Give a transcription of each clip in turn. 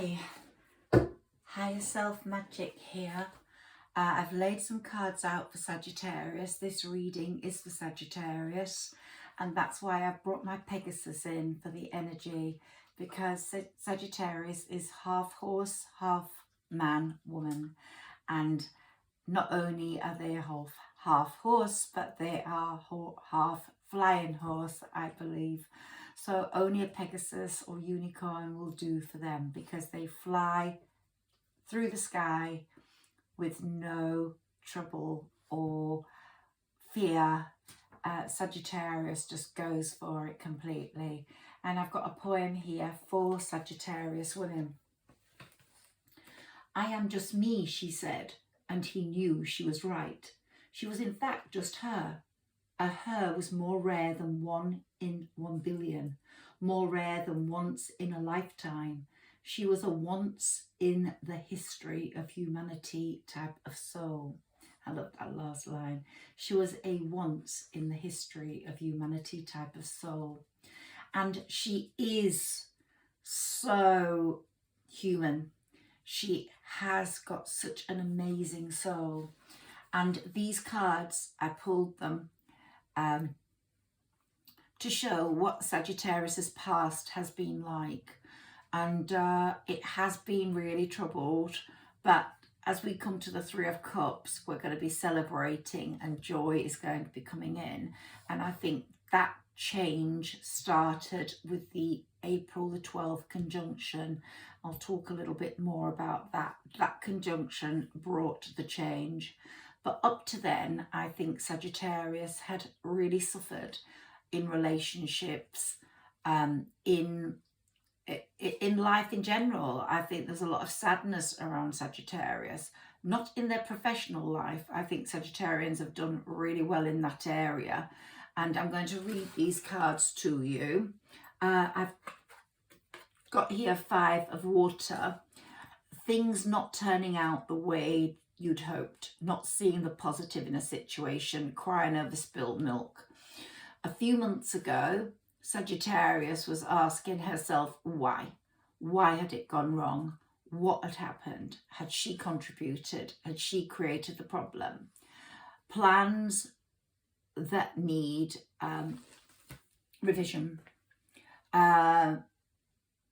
Hi, Higher Self Magic here. I've laid some cards out for Sagittarius. This reading is for Sagittarius, and that's why I've brought my Pegasus in for the energy, because Sagittarius is half horse, half man, woman, and not only are they half horse, but they are half flying horse, I believe. So only a Pegasus or unicorn will do for them, because they fly through the sky with no trouble or fear. Sagittarius just goes for it completely. And I've got a poem here for Sagittarius women. "I am just me," she said, and he knew she was right. She was in fact just her. A her was more rare than 1 in 1 billion, more rare than once in a lifetime. She was a once in the history of humanity type of soul. I love that last line. She was a once in the history of humanity type of soul. And she is so human. She has got such an amazing soul. And these cards, I pulled them to show what Sagittarius's past has been like. And it has been really troubled, but as we come to the Three of Cups, we're going to be celebrating and joy is going to be coming in. And I think that change started with the April the 12th conjunction. I'll talk a little bit more about that. That conjunction brought the change. But up to then, I think Sagittarius had really suffered in relationships, in life in general. I think there's a lot of sadness around Sagittarius, not in their professional life. I think Sagittarians have done really well in that area. And I'm going to read these cards to you. I've got here 5 of water. Things not turning out the way you'd hoped, not seeing the positive in a situation, crying over spilled milk. A few months ago, Sagittarius was asking herself why. Why had it gone wrong? What had happened? Had she contributed? Had she created the problem? Plans that need revision.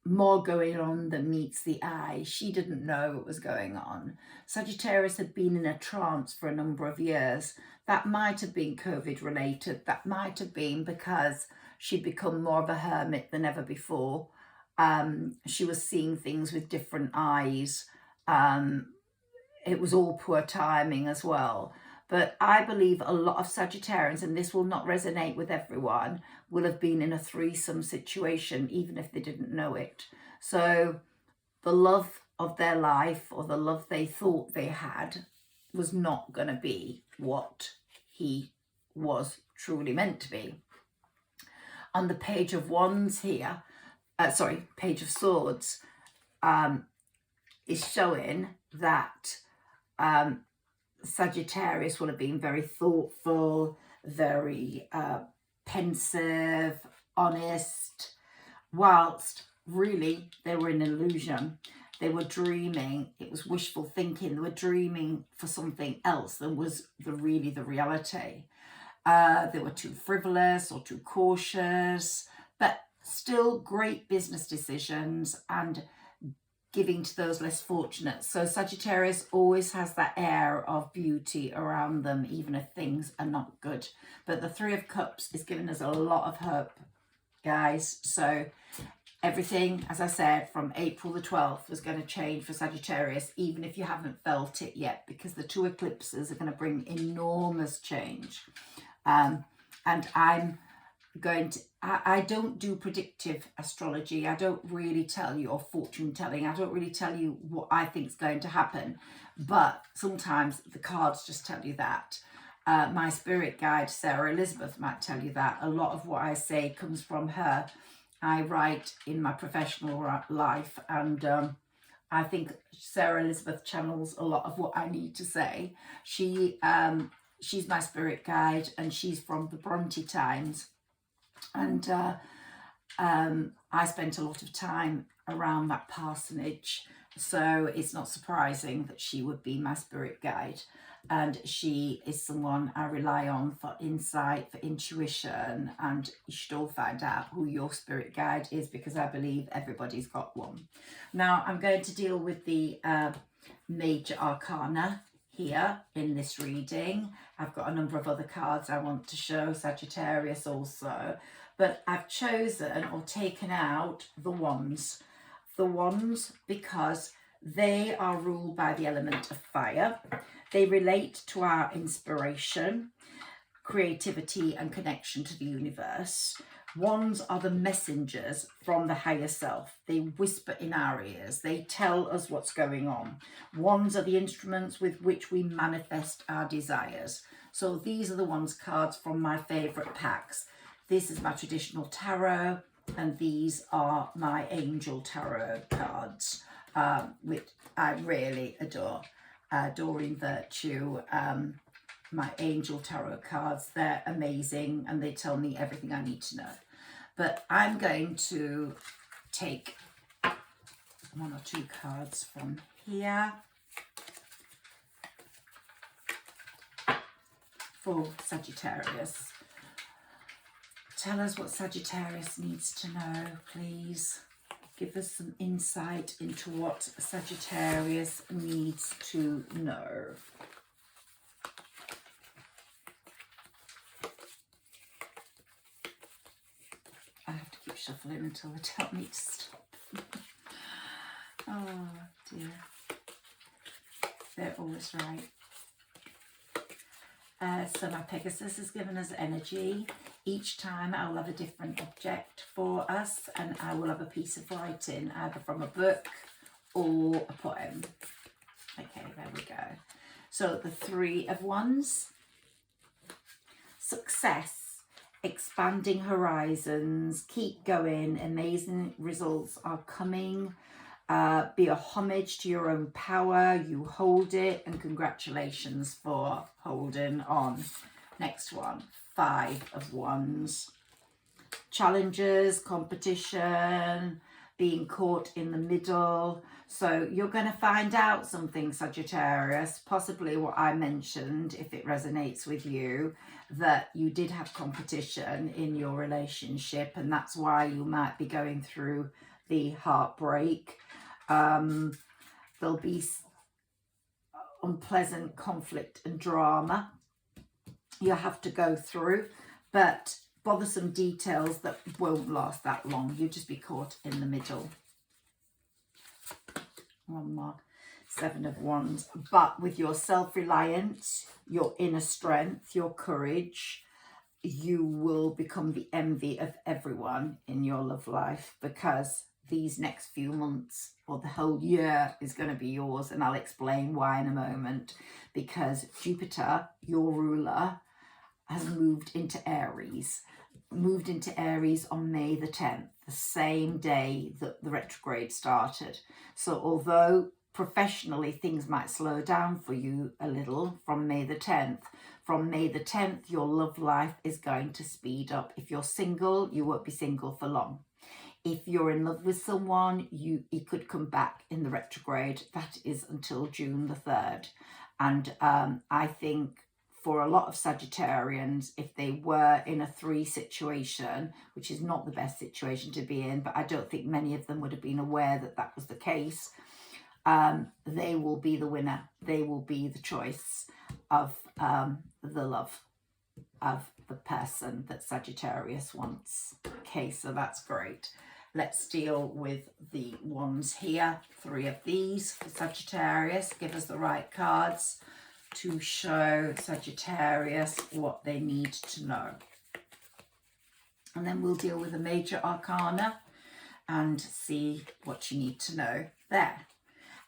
More going on than meets the eye. She didn't know what was going on. Sagittarius had been in a trance for a number of years. That might have been COVID related. That might have been because she'd become more of a hermit than ever before. She was seeing things with different eyes. It was all poor timing as well. But I believe a lot of Sagittarians, and this will not resonate with everyone, will have been in a threesome situation, even if they didn't know it. So the love of their life, or the love they thought they had, was not going to be what he was truly meant to be. On the Page of Wands here, Page of Swords, is showing that Sagittarius will have been very thoughtful, very pensive, honest, whilst really they were an illusion. They were dreaming. It was wishful thinking. They were dreaming for something else than was the reality. They were too frivolous or too cautious, but still great business decisions and giving to those less fortunate. So Sagittarius always has that air of beauty around them, even if things are not good. But the Three of Cups is giving us a lot of hope, guys. So everything, as I said, from April the 12th was going to change for Sagittarius, even if you haven't felt it yet, because the 2 eclipses are going to bring enormous change. And I'm going to, I don't do predictive astrology. I don't really tell you, or fortune telling. I don't really tell you what I think is going to happen, but sometimes the cards just tell you that. My spirit guide, Sarah Elizabeth, might tell you that. A lot of what I say comes from her. I write in my professional life, and I think Sarah Elizabeth channels a lot of what I need to say. She's my spirit guide, and she's from the Bronte times. And I spent a lot of time around that parsonage, so it's not surprising that she would be my spirit guide. And she is someone I rely on for insight, for intuition, and you should all find out who your spirit guide is, because I believe everybody's got one. Now I'm going to deal with the major arcana here in this reading. I've got a number of other cards I want to show, Sagittarius also, but I've chosen or taken out the wands. The wands because they are ruled by the element of fire. They relate to our inspiration, creativity and connection to the universe. Wands are the messengers from the higher self. They whisper in our ears. They tell us what's going on. Wands are the instruments with which we manifest our desires. So these are the wands cards from my favourite packs. This is my traditional tarot, and these are my angel tarot cards, which I really adore. Doreen Virtue, my angel tarot cards, they're amazing and they tell me everything I need to know. But I'm going to take one or two cards from here for Sagittarius. Tell us what Sagittarius needs to know, please. Give us some insight into what Sagittarius needs to know. I have to keep shuffling until they tell me to stop. Oh dear. They're always right. So my Pegasus has given us energy. Each time I will have a different object for us, and I will have a piece of writing, either from a book or a poem. Okay, there we go. So the Three of Wands. Success, expanding horizons, keep going, amazing results are coming. Be a homage to your own power, you hold it, and congratulations for holding on. Next one, Five of Wands. Challenges, competition, being caught in the middle. So you're going to find out something, Sagittarius, possibly what I mentioned, if it resonates with you, that you did have competition in your relationship, and that's why you might be going through the heartbreak. There'll be unpleasant conflict and drama you have to go through, but bothersome details that won't last that long. You'll just be caught in the middle. One more, Seven of Wands. But with your self-reliance, your inner strength, your courage, you will become the envy of everyone in your love life, because these next few months or the whole year is going to be yours, and I'll explain why in a moment. Because Jupiter, your ruler, has moved into Aries on May the 10th, the same day that the retrograde started. So although professionally things might slow down for you a little from May the 10th, from May the 10th your love life is going to speed up. If you're single, you won't be single for long. If you're in love with someone, he could come back in the retrograde. That is until June the 3rd. And I think for a lot of Sagittarians, if they were in a 3 situation, which is not the best situation to be in, but I don't think many of them would have been aware that that was the case, they will be the winner. They will be the choice of the love of the person that Sagittarius wants. Okay, so that's great. Let's deal with the wands here. 3 of these for Sagittarius. Give us the right cards to show Sagittarius what they need to know. And then we'll deal with the major arcana and see what you need to know there.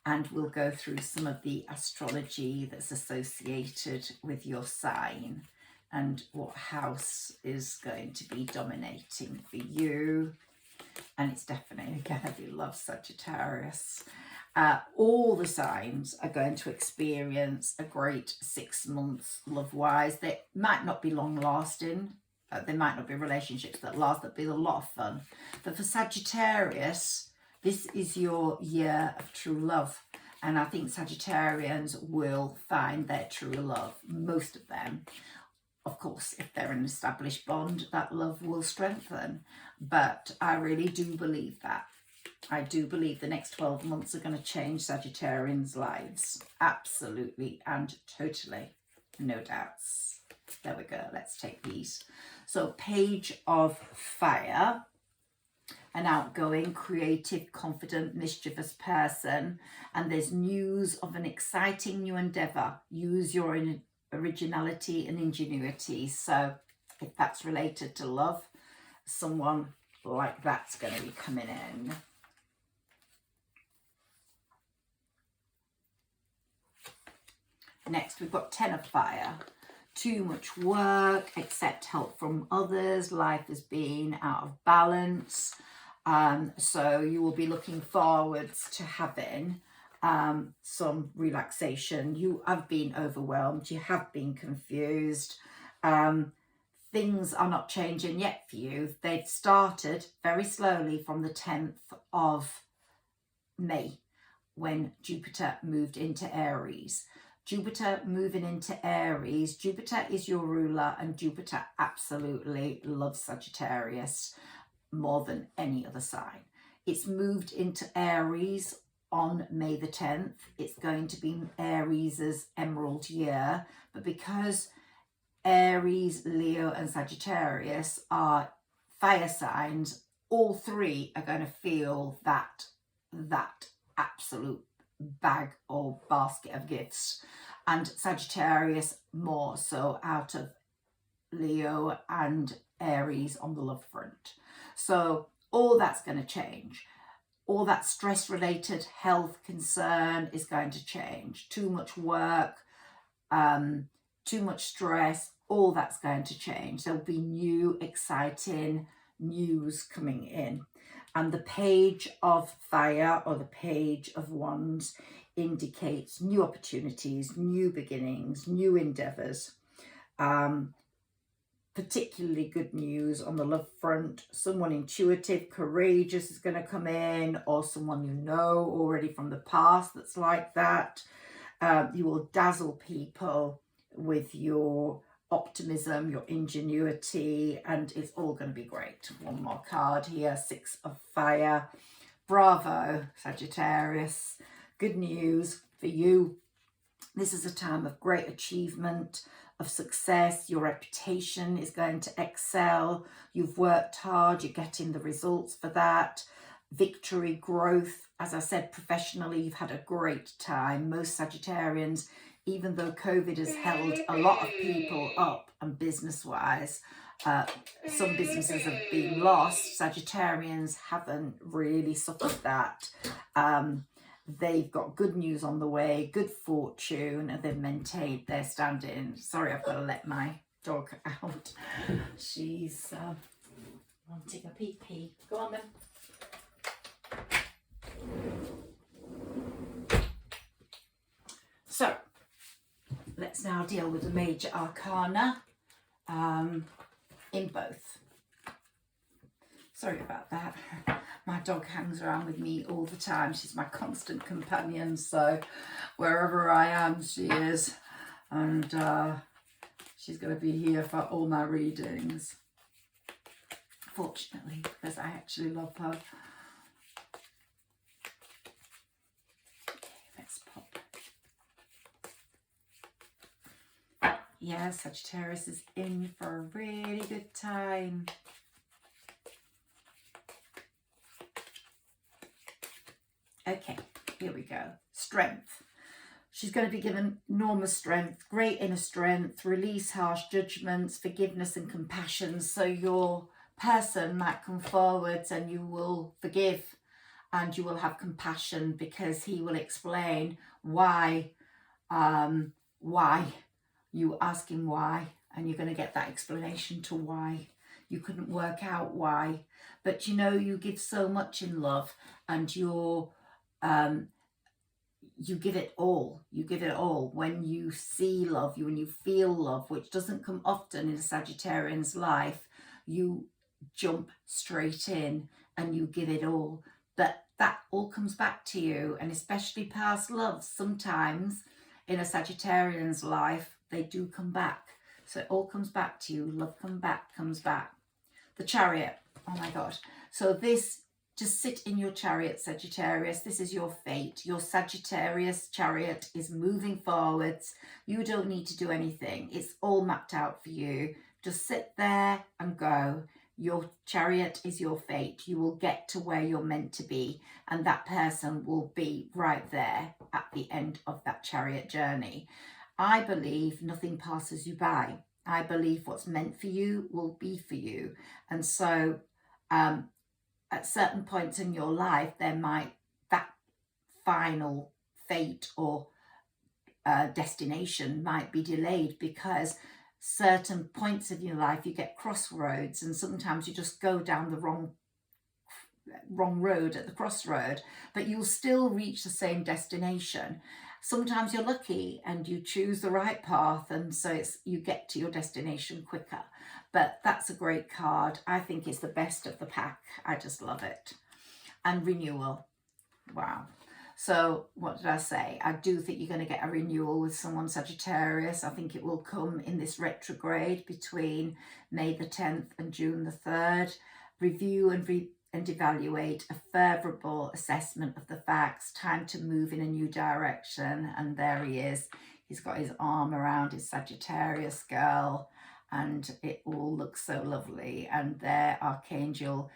And we'll go through some of the astrology that's associated with your sign and what house is going to be dominating for you. And it's definitely going to be love, Sagittarius. All the signs are going to experience a great 6 months love-wise. They might not be long-lasting, There might not be relationships that last, that'd be a lot of fun. But for Sagittarius, this is your year of true love. And I think Sagittarians will find their true love, most of them. Of course, if they're an established bond, that love will strengthen. But I really do believe that. I do believe the next 12 months are going to change Sagittarians' lives. Absolutely and totally. No doubts. There we go. Let's take these. So, Page of Fire. An outgoing, creative, confident, mischievous person. And there's news of an exciting new endeavour. Use your originality and ingenuity. So if that's related to love, someone like that's going to be coming in. Next, we've got Ten of Fire. Too much work, accept help from others. Life has been out of balance. So you will be looking forwards to having some relaxation. You have been overwhelmed. You have been confused. Things are not changing yet for you. They've started very slowly from the 10th of May when Jupiter moved into Aries. Jupiter moving into Aries. Jupiter is your ruler, and Jupiter absolutely loves Sagittarius more than any other sign. It's moved into Aries on May the 10th. It's going to be Aries' emerald year, but because Aries, Leo and Sagittarius are fire signs, all three are going to feel that absolute bag or basket of gifts, and Sagittarius more so out of Leo and Aries on the love front. So all that's going to change. All that stress related health concern is going to change. Too much work, too much stress, all that's going to change. There'll be new exciting news coming in. And the Page of Fire or the Page of Wands indicates new opportunities, new beginnings, new endeavours. Particularly good news on the love front. Someone intuitive, courageous is going to come in, or someone you know already from the past that's like that. You will dazzle people with your optimism, your ingenuity, and it's all going to be great. One more card here, Six of Fire. Bravo, Sagittarius. Good news for you. This is a time of great achievement, of success. Your reputation is going to excel. You've worked hard, you're getting the results for that. Victory, growth. As I said, professionally, you've had a great time. Most Sagittarians, even though COVID has held a lot of people up and business-wise, some businesses have been lost. Sagittarians haven't really suffered that. They've got good news on the way, good fortune, and they've maintained their standing. Sorry, I've got to let my dog out. She's wanting a pee-pee. Go on then. So, let's now deal with the major arcana in both. Sorry about that. My dog hangs around with me all the time. She's my constant companion, so wherever I am, she is. And she's going to be here for all my readings. Fortunately, because I actually love her. Okay, let's pop. Yeah, Sagittarius is in for a really good time. Okay, here we go. Strength. She's going to be given enormous strength, great inner strength, release harsh judgments, forgiveness and compassion. So your person might come forwards and you will forgive and you will have compassion because he will explain why you ask him why, and you're going to get that explanation to why. You couldn't work out why, but you know, you give so much in love, and you give it all. You give it all. When you see love, when you feel love, which doesn't come often in a Sagittarian's life, you jump straight in and you give it all. But that all comes back to you, and especially past loves, sometimes in a Sagittarian's life, they do come back. So it all comes back to you. Love comes back. The Chariot. Oh my God. So this, just sit in your chariot, Sagittarius. This is your fate. Your Sagittarius chariot is moving forwards. You don't need to do anything. It's all mapped out for you. Just sit there and go. Your chariot is your fate. You will get to where you're meant to be, and that person will be right there at the end of that chariot journey. I believe nothing passes you by. I believe what's meant for you will be for you. And so at certain points in your life, that final fate or destination might be delayed, because certain points of your life you get crossroads, and sometimes you just go down the wrong road at the crossroad, but you'll still reach the same destination. Sometimes you're lucky and you choose the right path, and so you get to your destination quicker. But that's a great card. I think it's the best of the pack. I just love it. And renewal. Wow. So what did I say? I do think you're going to get a renewal with someone, Sagittarius. I think it will come in this retrograde between May the 10th and June the 3rd. Review and evaluate, a favourable assessment of the facts, time to move in a new direction. And there he is. He's got his arm around his Sagittarius girl, and it all looks so lovely. And there Archangel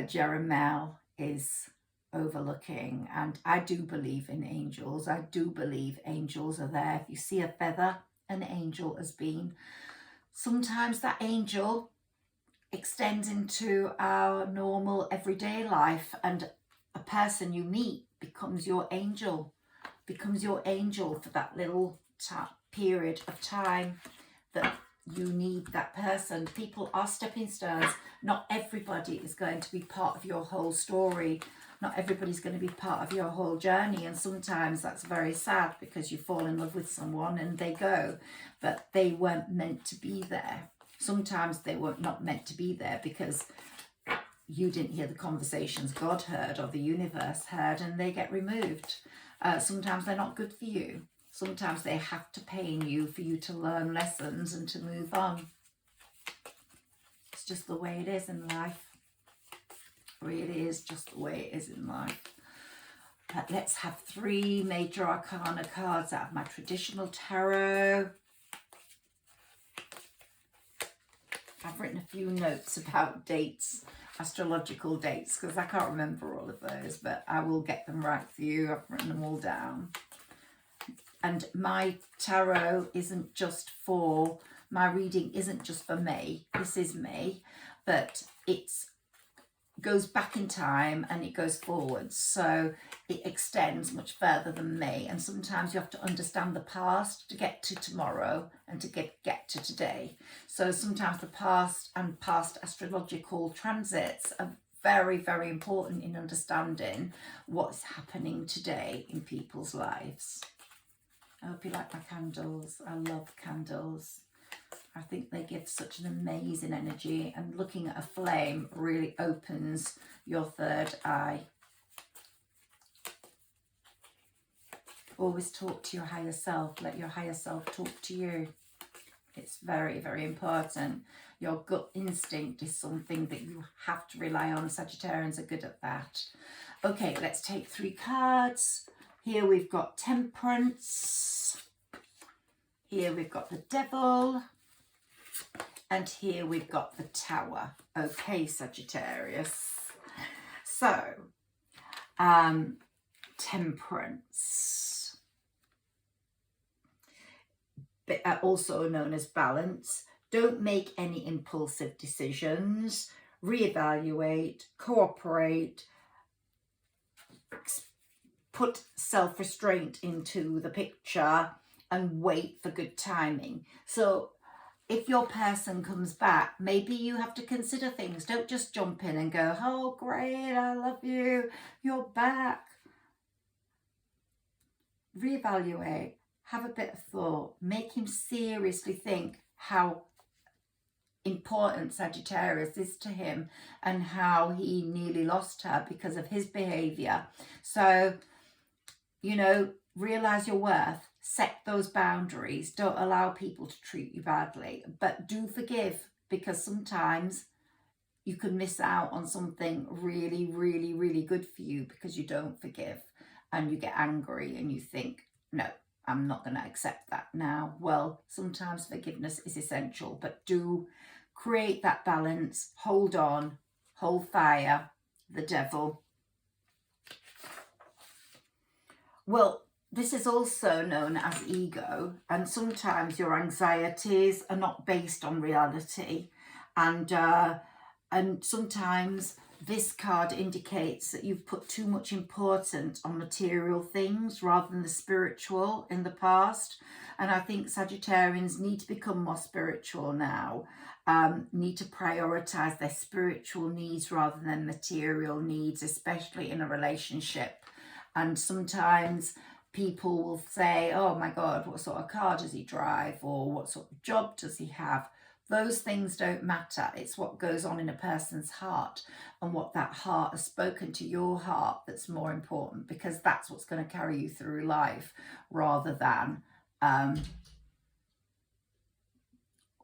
Jeremiah is overlooking. And I do believe in angels. I do believe angels are there. If you see a feather, an angel has been. Sometimes that angel extends into our normal everyday life, and a person you meet becomes your angel for that little period of time that you need that person. People are stepping stones. Not everybody is going to be part of your whole story. Not everybody's going to be part of your whole journey, and sometimes that's very sad, because you fall in love with someone and they go, but they weren't meant to be there. Sometimes they were not meant to be there because you didn't hear the conversations God heard or the universe heard, and they get removed. Sometimes they're not good for you. Sometimes they have to pain you for you to learn lessons and to move on. It's just the way it is in life. It really is just the way it is in life. But let's have 3 major arcana cards out of my traditional tarot. I've written a few notes about dates, astrological dates, because I can't remember all of those, but I will get them right for you. I've written them all down. And my tarot isn't just for, my reading isn't just for May. This is May, but it's goes back in time and it goes forwards, so it extends much further than May. And sometimes you have to understand the past to get to tomorrow and to get to today. So sometimes the past and past astrological transits are very, very important in understanding what's happening today in people's lives. I hope you like my candles. I love candles. I think they give such an amazing energy, and looking at a flame really opens your third eye. Always talk to your higher self. Let your higher self talk to you. It's very, very important. Your gut instinct is something that you have to rely on. Sagittarians are good at that. Okay, let's take 3 cards. Here we've got Temperance. Here we've got the Devil. And here we've got the Tower. Okay, Sagittarius. So, Temperance, but also known as balance. Don't make any impulsive decisions. Reevaluate, cooperate, put self-restraint into the picture, and wait for good timing. So if your person comes back, maybe you have to consider things. Don't just jump in and go, oh, great, I love you, you're back. reevaluate, have a bit of thought, make him seriously think how important Sagittarius is to him and how he nearly lost her because of his behavior. So, you know, realize your worth, set those boundaries, don't allow people to treat you badly, but do forgive, because sometimes you can miss out on something really, really, really good for you because you don't forgive and you get angry and you think, no, I'm not going to accept that now. Well, sometimes forgiveness is essential, but do create that balance, hold on, hold fire, the devil. Well, this is also known as ego, and sometimes your anxieties are not based on reality, and sometimes this card indicates that you've put too much importance on material things rather than the spiritual in the past. And I think Sagittarians need to become more spiritual now, need to prioritize their spiritual needs rather than material needs, especially in a relationship. And sometimes people will say, oh my God, what sort of car does he drive? Or what sort of job does he have? Those things don't matter. It's what goes on in a person's heart and what that heart has spoken to your heart that's more important, because that's what's going to carry you through life rather than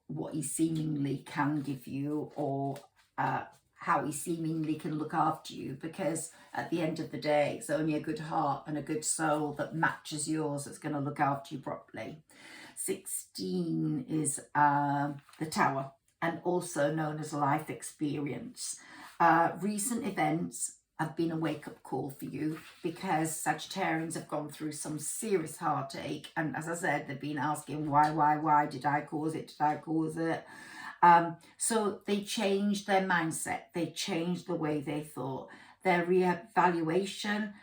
what he seemingly can give you, or how he seemingly can look after you, because at the end of the day, it's only a good heart and a good soul that matches yours that's going to look after you properly. 16 is the Tower, and also known as life experience. Recent events have been a wake-up call for you, because Sagittarians have gone through some serious heartache, and as I said, they've been asking why did I cause it, so they changed their mindset, they changed the way they thought. Their reevaluation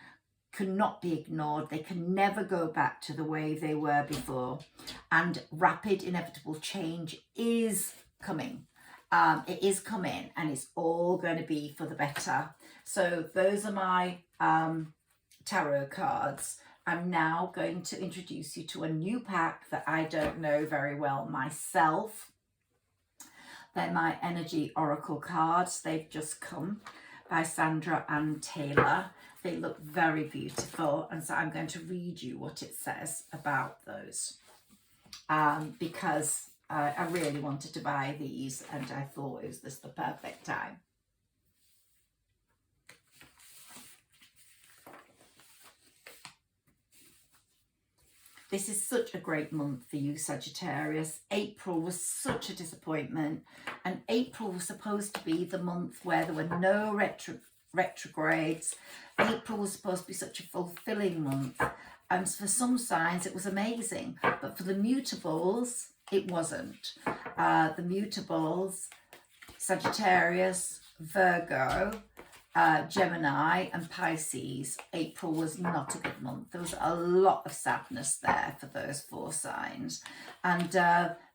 cannot be ignored. They can never go back to the way they were before, and rapid inevitable change is coming. It is coming, and it's all going to be for the better. So those are my tarot cards. I'm now going to introduce you to a new pack that I don't know very well myself. They're my energy oracle cards. They've just come by Sandra and Taylor. They look very beautiful, and so I'm going to read you what it says about those, because I really wanted to buy these and I thought it was just the perfect time. This is such a great month for you, Sagittarius. April was such a disappointment, and April was supposed to be the month where there were no retrogrades. April was supposed to be such a fulfilling month, and for some signs it was amazing, but for the mutables it wasn't. The mutables, Sagittarius, Virgo, Gemini and Pisces, April was not a good month. There was a lot of sadness there for those 4 signs, and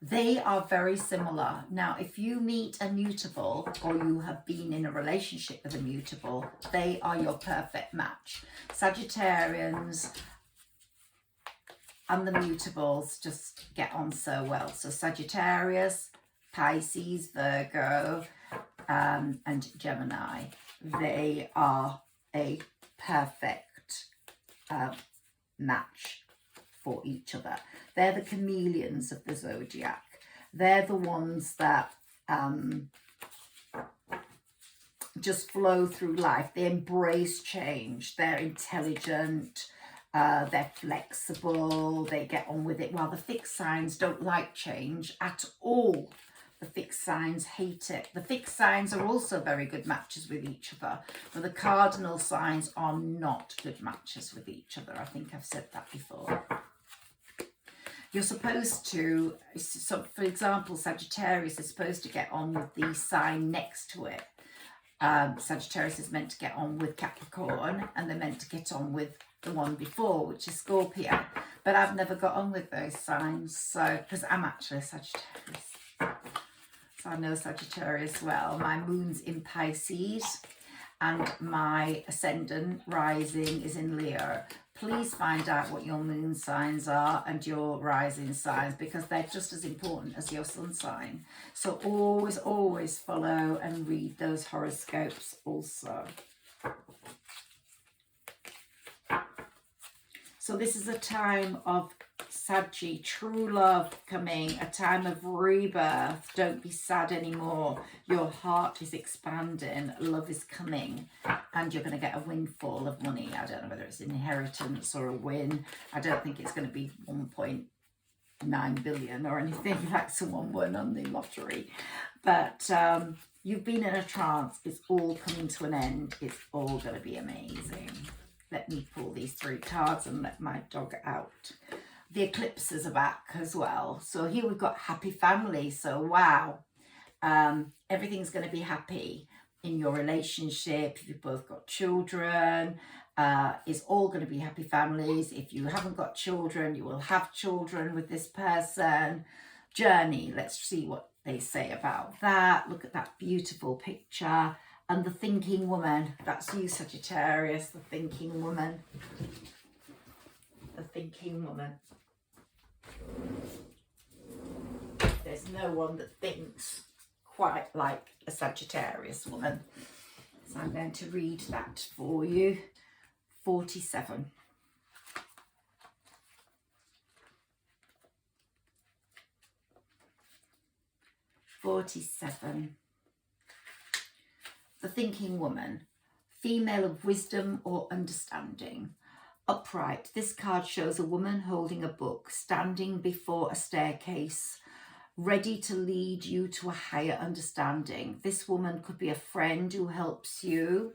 they are very similar. Now, if you meet a mutable, or you have been in a relationship with a mutable, they are your perfect match. Sagittarians and the mutables just get on so well. So Sagittarius, Pisces, Virgo, and Gemini, they are a perfect match for each other. They're the chameleons of the zodiac. They're the ones that just flow through life. They embrace change. They're intelligent. They're flexible. They get on with it. While the fixed signs don't like change at all. The fixed signs hate it. The fixed signs are also very good matches with each other, but the cardinal signs are not good matches with each other. I think I've said that before. You're supposed to, so for example, Sagittarius is supposed to get on with the sign next to it. Sagittarius is meant to get on with Capricorn, and they're meant to get on with the one before, which is Scorpio. But I've never got on with those signs, so because I'm actually a Sagittarius. So I know Sagittarius well. My moon's in Pisces, and my ascendant rising is in Leo. please find out what your moon signs are and your rising signs, because they're just as important as your sun sign. So always, always follow and read those horoscopes also. So this is a time of Saggy, true love coming, a time of rebirth. Don't be sad anymore. Your heart is expanding, love is coming, and you're going to get a windfall of money. I don't know whether it's inheritance or a win. I don't think it's going to be 1.9 billion or anything like someone won on the lottery. But you've been in a trance. It's all coming to an end. It's all going to be amazing. Let me pull these 3 cards and let my dog out. The eclipses are back as well. So here we've got happy family. So wow, everything's going to be happy in your relationship. If you've both got children, it's all going to be happy families. If you haven't got children, you will have children with this person. Journey, let's see what they say about that. Look at that beautiful picture. And the thinking woman, that's you, Sagittarius, the thinking woman. The thinking woman. There's no one that thinks quite like a Sagittarius woman. So I'm going to read that for you. 47. The thinking woman, female of wisdom or understanding. Upright, this card shows a woman holding a book, standing before a staircase, ready to lead you to a higher understanding. This woman could be a friend who helps you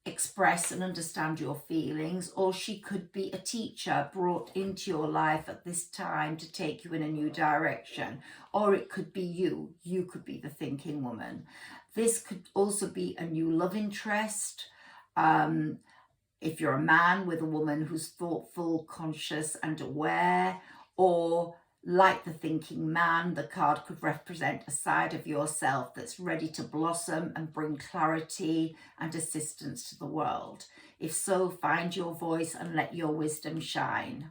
express and understand your feelings, or she could be a teacher brought into your life at this time to take you in a new direction, or it could be you could be the thinking woman. This could also be a new love interest. If you're a man with a woman who's thoughtful, conscious and aware, or like the thinking man, the card could represent a side of yourself that's ready to blossom and bring clarity and assistance to the world. If so, find your voice and let your wisdom shine.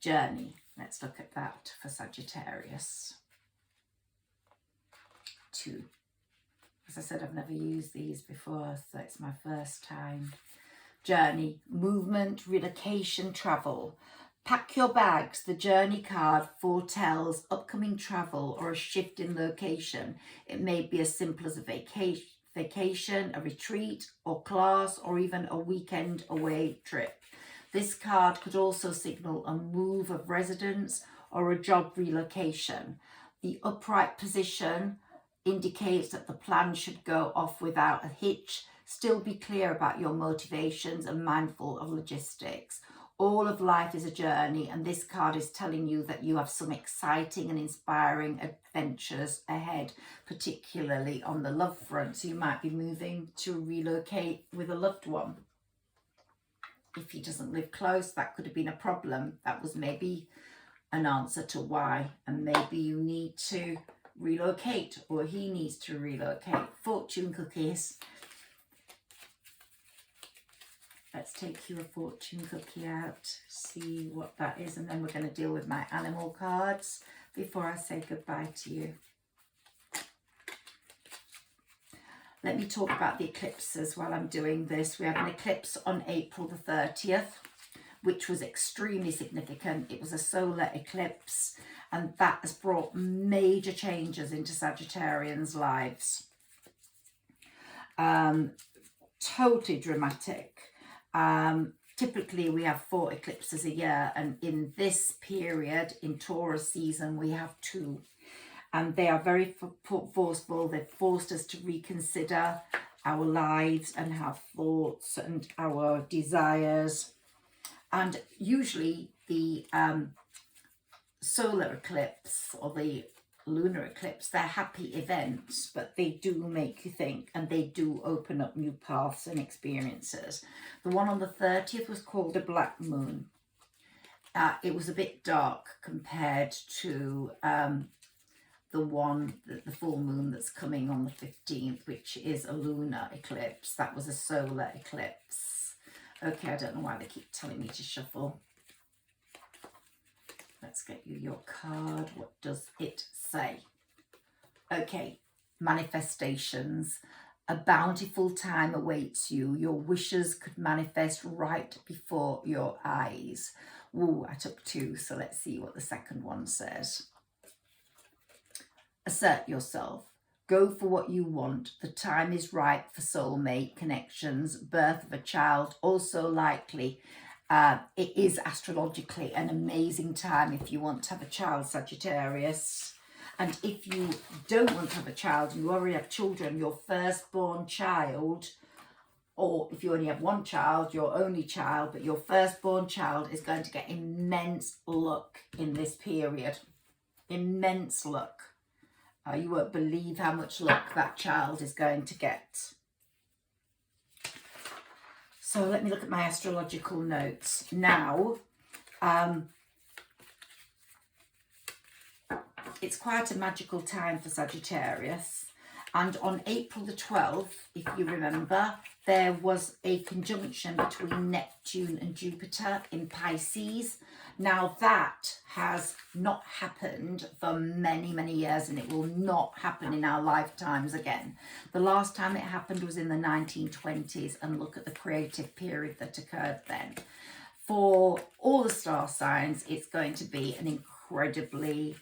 Journey, let's look at that for Sagittarius. 2. As I said, I've never used these before, so it's my first time. Journey, movement, relocation, travel. Pack your bags. The journey card foretells upcoming travel or a shift in location. It may be as simple as a vacation, a retreat or class, or even a weekend away trip. This card could also signal a move of residence or a job relocation. The upright position indicates that the plan should go off without a hitch. Still be clear about your motivations and mindful of logistics. All of life is a journey, and this card is telling you that you have some exciting and inspiring adventures ahead, particularly on the love front. So you might be moving to relocate with a loved one. If he doesn't live close, that could have been a problem. That was maybe an answer to why, and maybe you need to relocate, or he needs to relocate. Fortune cookies. Let's take you a fortune cookie out, see what that is, and then we're going to deal with my animal cards before I say goodbye to you. Let me talk about the eclipses while I'm doing this. We have an eclipse on April the 30th, which was extremely significant. It was a solar eclipse, and that has brought major changes into Sagittarians' lives. Totally dramatic. Typically we have 4 eclipses a year, and in this period, in Taurus season, we have 2. And they are very forceful. They've forced us to reconsider our lives and have thoughts and our desires. And usually the solar eclipse or the lunar eclipse, they're happy events, but they do make you think, and they do open up new paths and experiences. The one on the 30th was called a black moon. It was a bit dark compared to the full moon that's coming on the 15th, which is a lunar eclipse. That was a solar eclipse. Okay, I don't know why they keep telling me to shuffle. Let's get you your card. What does it say? Okay, manifestations. A bountiful time awaits you. Your wishes could manifest right before your eyes. Ooh, I took 2, so let's see what the second one says. Assert yourself. Go for what you want. The time is right for soulmate connections. Birth of a child also likely. It is astrologically an amazing time if you want to have a child, Sagittarius. And if you don't want to have a child and you already have children, your firstborn child, or if you only have one child, your only child, but your firstborn child is going to get immense luck in this period. Immense luck. You won't believe how much luck that child is going to get. So let me look at my astrological notes. Now, it's quite a magical time for Sagittarius. And on April the 12th, if you remember, there was a conjunction between Neptune and Jupiter in Pisces. Now that has not happened for many, many years, and it will not happen in our lifetimes again. The last time it happened was in the 1920s, and look at the creative period that occurred then. For all the star signs, it's going to be an incredibly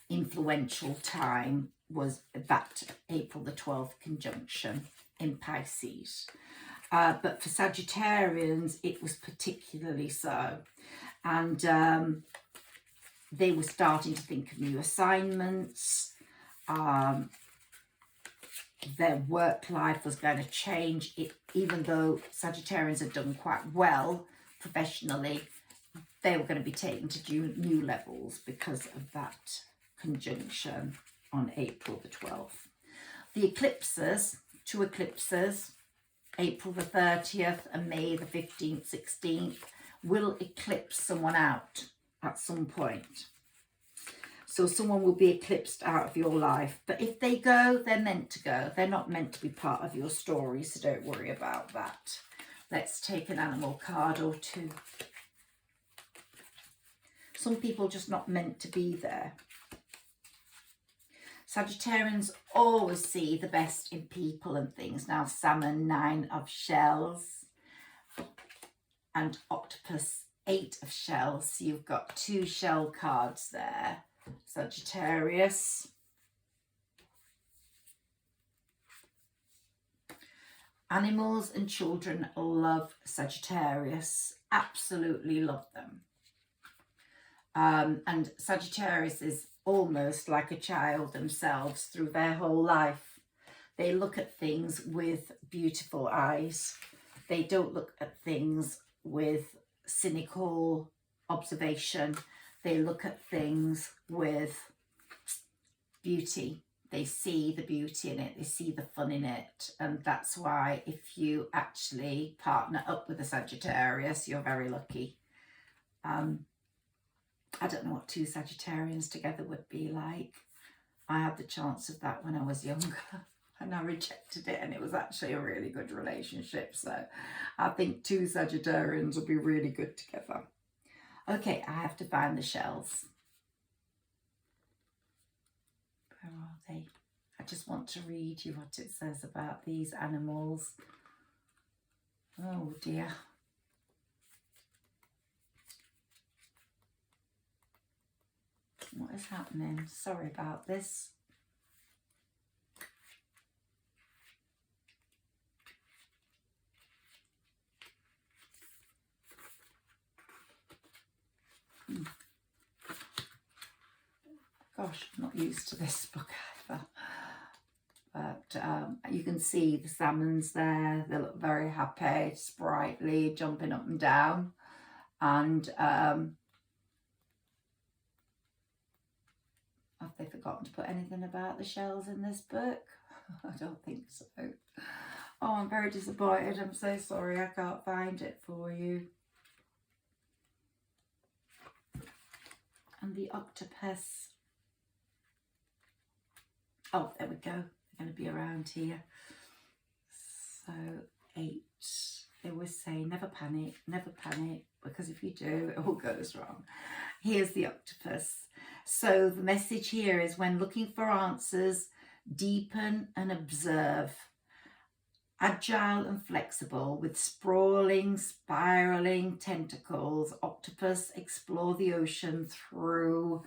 influential time, was that April the 12th conjunction in Pisces. But for Sagittarians, it was particularly so. And they were starting to think of new assignments. Their work life was going to change. Even though Sagittarians had done quite well professionally, they were going to be taken to new levels because of that conjunction on April the 12th. The eclipses, 2 eclipses, April the 30th and May the 15th, 16th, will eclipse someone out at some point. So someone will be eclipsed out of your life. But if they go, they're meant to go. They're not meant to be part of your story, so don't worry about that. Let's take an animal card or 2. Some people just not meant to be there. Sagittarians always see the best in people and things. Now, salmon, 9 of shells, and octopus, 8 of shells. So you've got 2 shell cards there, Sagittarius. Animals and children love Sagittarius, absolutely love them. And Sagittarius is almost like a child themselves through their whole life. They look at things with beautiful eyes. They don't look at things with cynical observation. They look at things with beauty. They see the beauty in it. They see the fun in it. And that's why if you actually partner up with a Sagittarius, you're very lucky. I don't know what 2 Sagittarians together would be like. I had the chance of that when I was younger and I rejected it, and it was actually a really good relationship. So I think 2 Sagittarians would be really good together. Okay, I have to find the shells. Where are they? I just want to read you what it says about these animals. Oh dear. What is happening? Sorry about this. Gosh, I'm not used to this book either. But you can see the salmons there. They look very happy, sprightly, jumping up and down. And have they forgotten to put anything about the shells in this book? I don't think so. Oh, I'm very disappointed. I'm so sorry I can't find it for you. And the octopus. Oh, there we go. They're going to be around here. So 8. They were always say, never panic, because if you do, it all goes wrong. Here's the octopus. So the message here is, when looking for answers, deepen and observe. Agile and flexible, with sprawling, spiraling tentacles, octopus explore the ocean through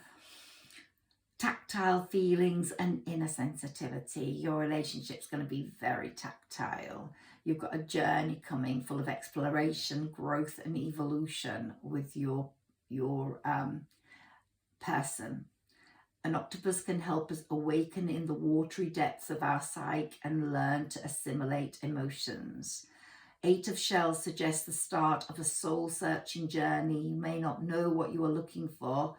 tactile feelings and inner sensitivity. Your relationship's going to be very tactile. You've got a journey coming full of exploration, growth and evolution with your person. An octopus can help us awaken in the watery depths of our psyche and learn to assimilate emotions. 8 of shells suggests the start of a soul-searching journey. You may not know what you are looking for.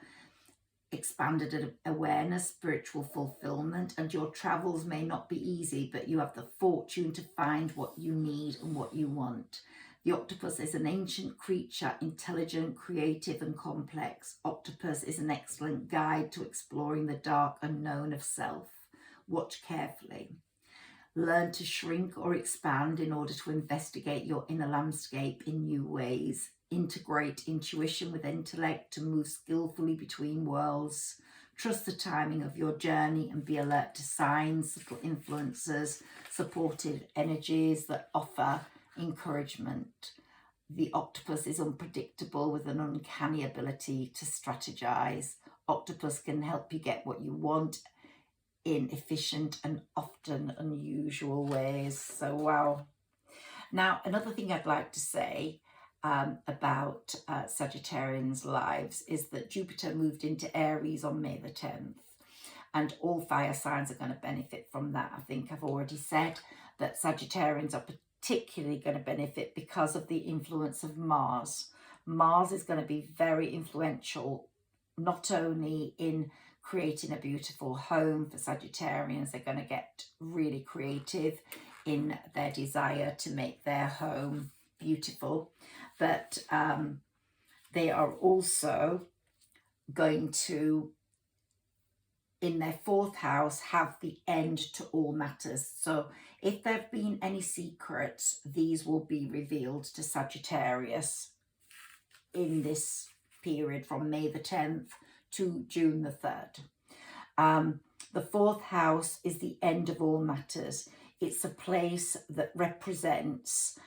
Expanded awareness, spiritual fulfillment, and your travels may not be easy, but you have the fortune to find what you need and what you want. The octopus is an ancient creature, intelligent, creative and complex. Octopus is an excellent guide to exploring the dark unknown of self. Watch carefully. Learn to shrink or expand in order to investigate your inner landscape in new ways. Integrate intuition with intellect to move skillfully between worlds. Trust the timing of your journey and be alert to signs, subtle influences, supportive energies that offer encouragement. The octopus is unpredictable with an uncanny ability to strategize. Octopus can help you get what you want in efficient and often unusual ways. So wow. Now, another thing I'd like to say about Sagittarians' lives is that Jupiter moved into Aries on May the 10th, and all fire signs are going to benefit from that. I think I've already said that Sagittarians are particularly going to benefit because of the influence of Mars. Mars is going to be very influential, not only in creating a beautiful home for Sagittarians. They're going to get really creative in their desire to make their home beautiful, but they are also going to, in their 4th house, have the end to all matters. So if there have been any secrets, these will be revealed to Sagittarius in this period from May the 10th to June the 3rd. The 4th house is the end of all matters. It's a place that represents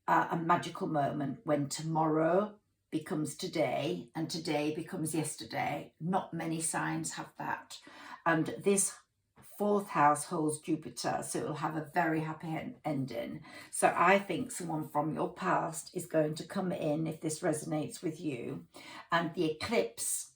a magical moment when tomorrow becomes today and today becomes yesterday. Not many signs have that. And this 4th house holds Jupiter, so it will have a very happy ending. So I think someone from your past is going to come in, if this resonates with you. And the eclipse,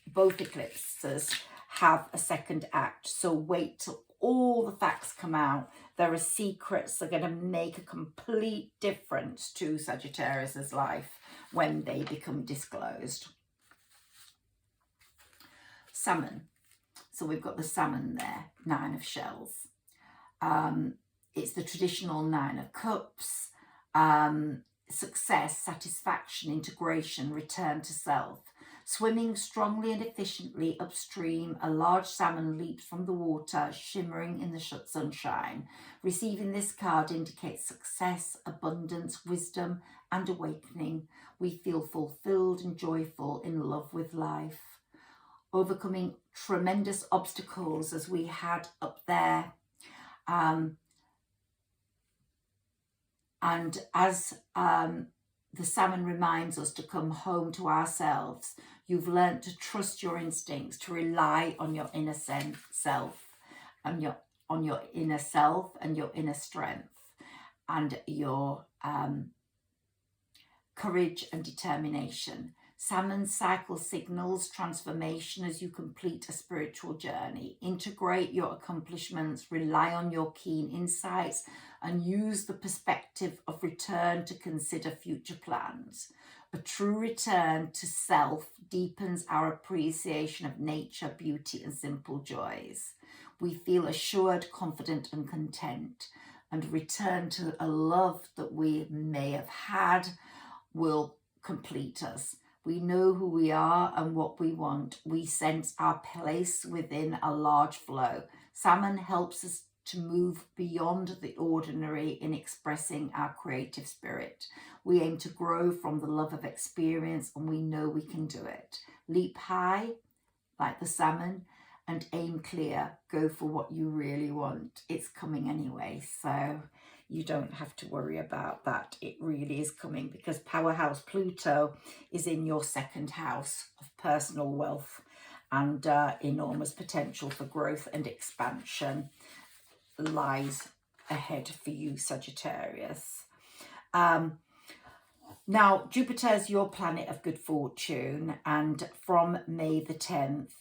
both eclipses have a second act. So wait till all the facts come out. There are secrets that are going to make a complete difference to Sagittarius's life when they become disclosed. Salmon. So we've got the salmon there, 9 of shells. It's the traditional 9 of cups. Success, satisfaction, integration, return to self. Swimming strongly and efficiently upstream, a large salmon leaps from the water, shimmering in the sunshine. Receiving this card indicates success, abundance, wisdom, and awakening. We feel fulfilled and joyful, in love with life. Overcoming tremendous obstacles, as we had up there. And as the salmon reminds us to come home to ourselves, you've learned to trust your instincts, to rely on your inner self, and on your inner self and your inner strength, and your courage and determination. Salmon cycle signals transformation as you complete a spiritual journey. Integrate your accomplishments, rely on your keen insights, and use the perspective of return to consider future plans. A true return to self deepens our appreciation of nature, beauty, and simple joys. We feel assured, confident, and content, and return to a love that we may have had will complete us. We know who we are and what we want. We sense our place within a large flow. Salmon helps us to move beyond the ordinary in expressing our creative spirit. We aim to grow from the love of experience, and we know we can do it. Leap high, like the salmon, and aim clear. Go for what you really want. It's coming anyway, so you don't have to worry about that. It really is coming, because powerhouse Pluto is in your second house of personal wealth and enormous potential for growth and expansion lies ahead for you, Sagittarius. Now, Jupiter is your planet of good fortune, and from May the 10th,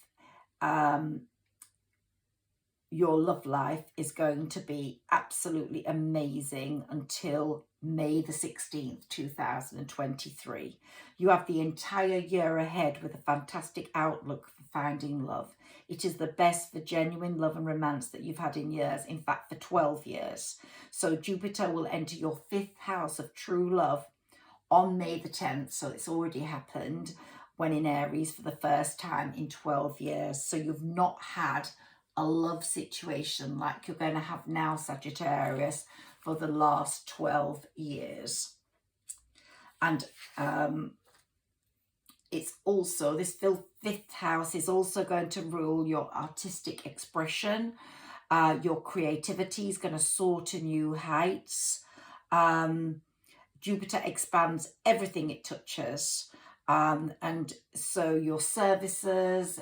your love life is going to be absolutely amazing until May the 16th, 2023. You have the entire year ahead with a fantastic outlook for finding love. It is the best for genuine love and romance that you've had in years, in fact, for 12 years. So Jupiter will enter your 5th house of true love on May the 10th. So it's already happened, when in Aries for the first time in 12 years. So you've not had a love situation like you're going to have now, Sagittarius, for the last 12 years. And it's also, this 5th house is also going to rule your artistic expression. Your creativity is going to soar to new heights. Jupiter expands everything it touches. And so your services,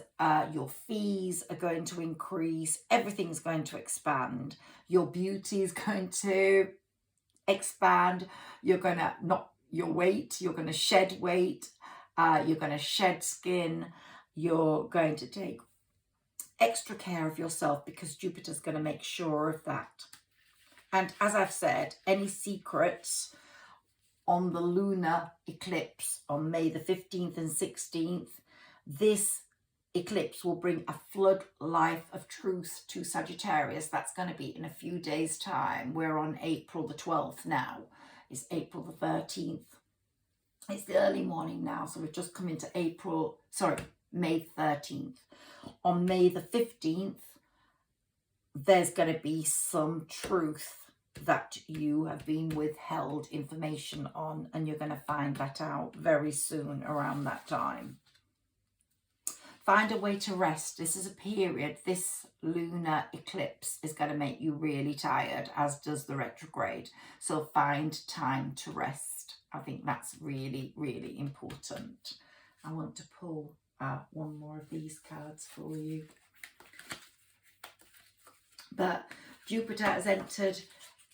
your fees are going to increase. Everything's going to expand. Your beauty is going to expand. You're going to, not your weight, you're going to shed weight. You're going to shed skin. You're going to take extra care of yourself, because Jupiter's going to make sure of that. And as I've said, any secrets on the lunar eclipse on May the 15th and 16th, this eclipse will bring a flood life of truth to Sagittarius. That's going to be in a few days' time. We're on April the 12th now. It's April the 13th. It's the early morning now, so we've just come into May 13th. On May the 15th, there's going to be some truth that you have been withheld information on, and you're going to find that out very soon around that time. Find a way to rest. This is a period, this lunar eclipse is going to make you really tired, as does the retrograde. So find time to rest. I think that's really, really important. I want to pull one more of these cards for you. But Jupiter has entered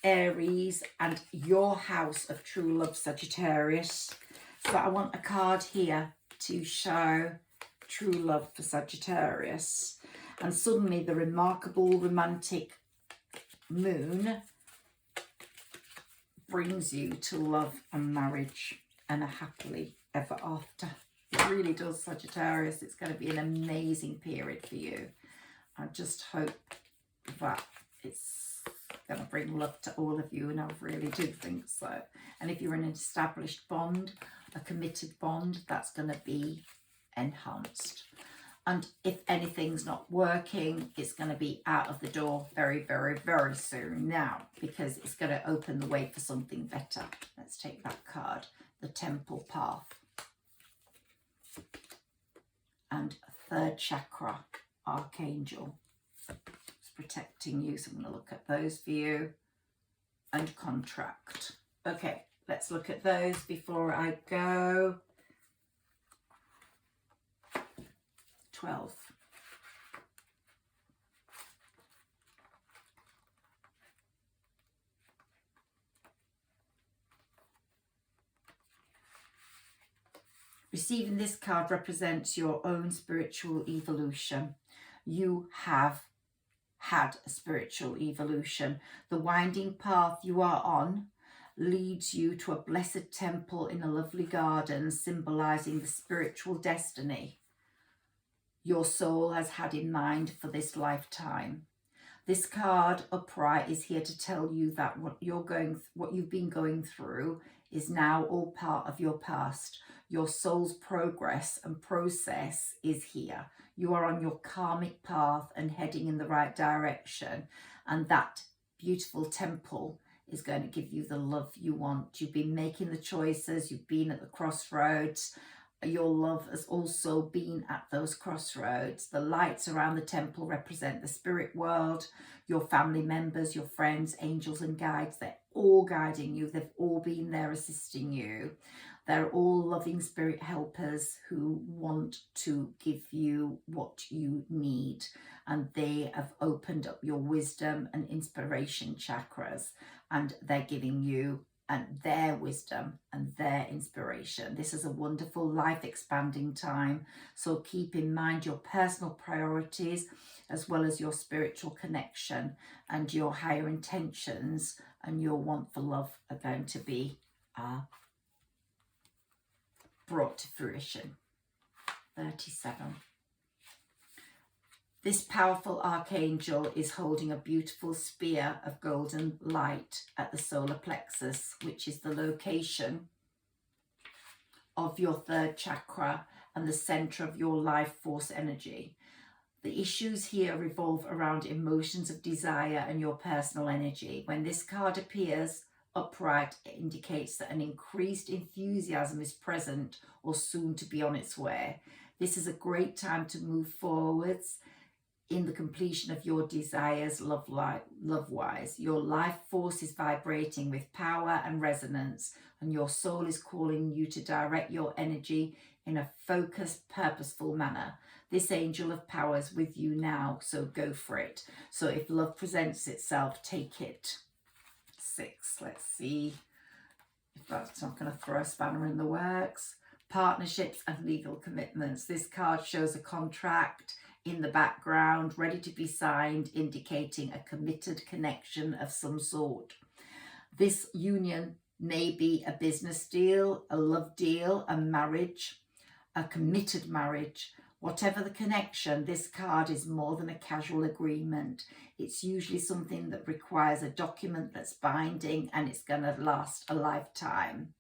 Aries and your house of true love, Sagittarius. So I want a card here to show true love for Sagittarius. And suddenly the remarkable romantic moon brings you to love and marriage and a happily ever after. It really does, Sagittarius. It's going to be an amazing period for you. I just hope that it's going to bring love to all of you, and I really do think so. And if you're in an established bond, a committed bond, that's going to be enhanced. And if anything's not working, it's going to be out of the door very, very, very soon now, because it's going to open the way for something better. Let's take that card, the Temple Path. And third chakra, Archangel. It's protecting you, so I'm going to look at those for you. And contract. Okay, let's look at those before I go. 12. Receiving this card represents your own spiritual evolution. You have had a spiritual evolution. The winding path you are on leads you to a blessed temple in a lovely garden, symbolizing the spiritual destiny your soul has had in mind for this lifetime. This card upright is here to tell you that what you've been going through is now all part of your past. Your soul's progress and process is here. You are on your karmic path and heading in the right direction. And that beautiful temple is going to give you the love you want. You've been making the choices, you've been at the crossroads. Your love has also been at those crossroads. The lights around the temple represent the spirit world, your family members, your friends, angels and guides. They're all guiding you. They've all been there assisting you. They're all loving spirit helpers who want to give you what you need. And they have opened up your wisdom and inspiration chakras, and they're giving you their wisdom and their inspiration. This is a wonderful life expanding time. So keep in mind your personal priorities as well as your spiritual connection, and your higher intentions and your want for love are going to be brought to fruition. 37. This powerful archangel is holding a beautiful spear of golden light at the solar plexus, which is the location of your third chakra and the center of your life force energy. The issues here revolve around emotions of desire and your personal energy. When this card appears upright, it indicates that an increased enthusiasm is present or soon to be on its way. This is a great time to move forwards in the completion of your desires love-wise. Your life force is vibrating with power and resonance, and your soul is calling you to direct your energy in a focused, purposeful manner. This angel of power is with you now, so go for it. So if love presents itself, take it. 6, let's see if that's not going to throw a spanner in the works. Partnerships and legal commitments. This card shows a contract in the background, ready to be signed, indicating a committed connection of some sort. This union may be a business deal, a love deal, a marriage, a committed marriage. Whatever the connection, this card is more than a casual agreement. It's usually something that requires a document that's binding, and it's going to last a lifetime.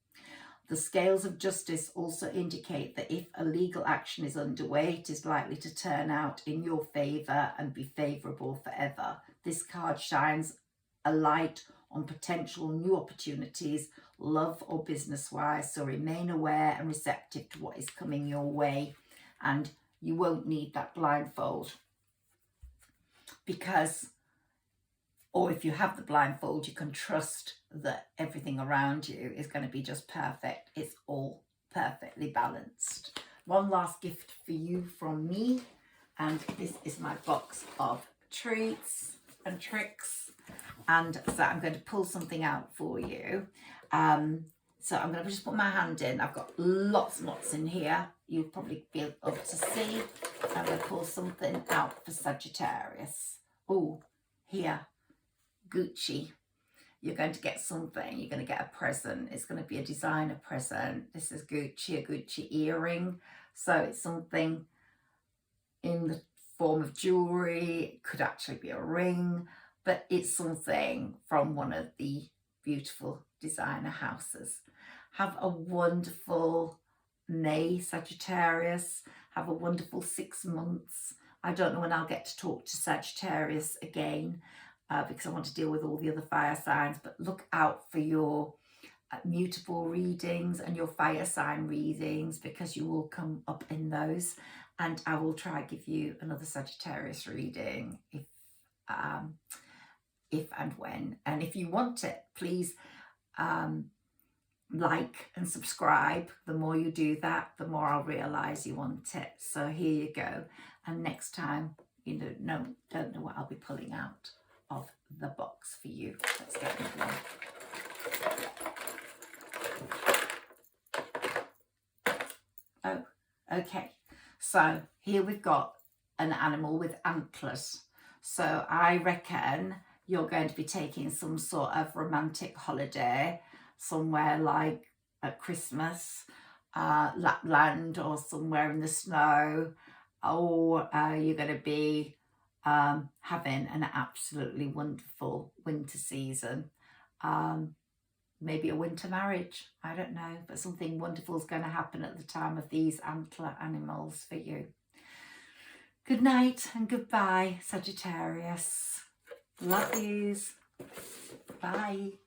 The scales of justice also indicate that if a legal action is underway, it is likely to turn out in your favour and be favourable forever. This card shines a light on potential new opportunities, love or business-wise, so remain aware and receptive to what is coming your way, and you won't need that blindfold because, or if you have the blindfold, you can trust that everything around you is going to be just perfect. It's all perfectly balanced. One last gift for you from me, and this is my box of treats and tricks. And so I'm going to pull something out for you. So I'm going to just put my hand in. I've got lots and lots in here. You'll probably be able to see. I'm going to pull something out for Sagittarius. Oh, here. Gucci. You're going to get something. You're going to get a present. It's going to be a designer present. This is Gucci, a Gucci earring. So it's something in the form of jewelry. It could actually be a ring, but it's something from one of the beautiful designer houses. Have a wonderful May, Sagittarius. Have a wonderful 6 months. I don't know when I'll get to talk to Sagittarius again, because I want to deal with all the other fire signs, but look out for your mutable readings and your fire sign readings, because you will come up in those, and I will try to give you another Sagittarius reading if and when. And if you want it, please like and subscribe. The more you do that, the more I'll realize you want it. So here you go. And next time, you don't know what I'll be pulling out of the box for you. Let's get rid of one. Oh, okay. So here we've got an animal with antlers. So I reckon you're going to be taking some sort of romantic holiday somewhere like at Christmas, Lapland, or somewhere in the snow, or you're going to be having an absolutely wonderful winter season. Maybe a winter marriage, I don't know, but something wonderful is going to happen at the time of these antler animals for you. Good night and goodbye, Sagittarius. Love yous. Bye.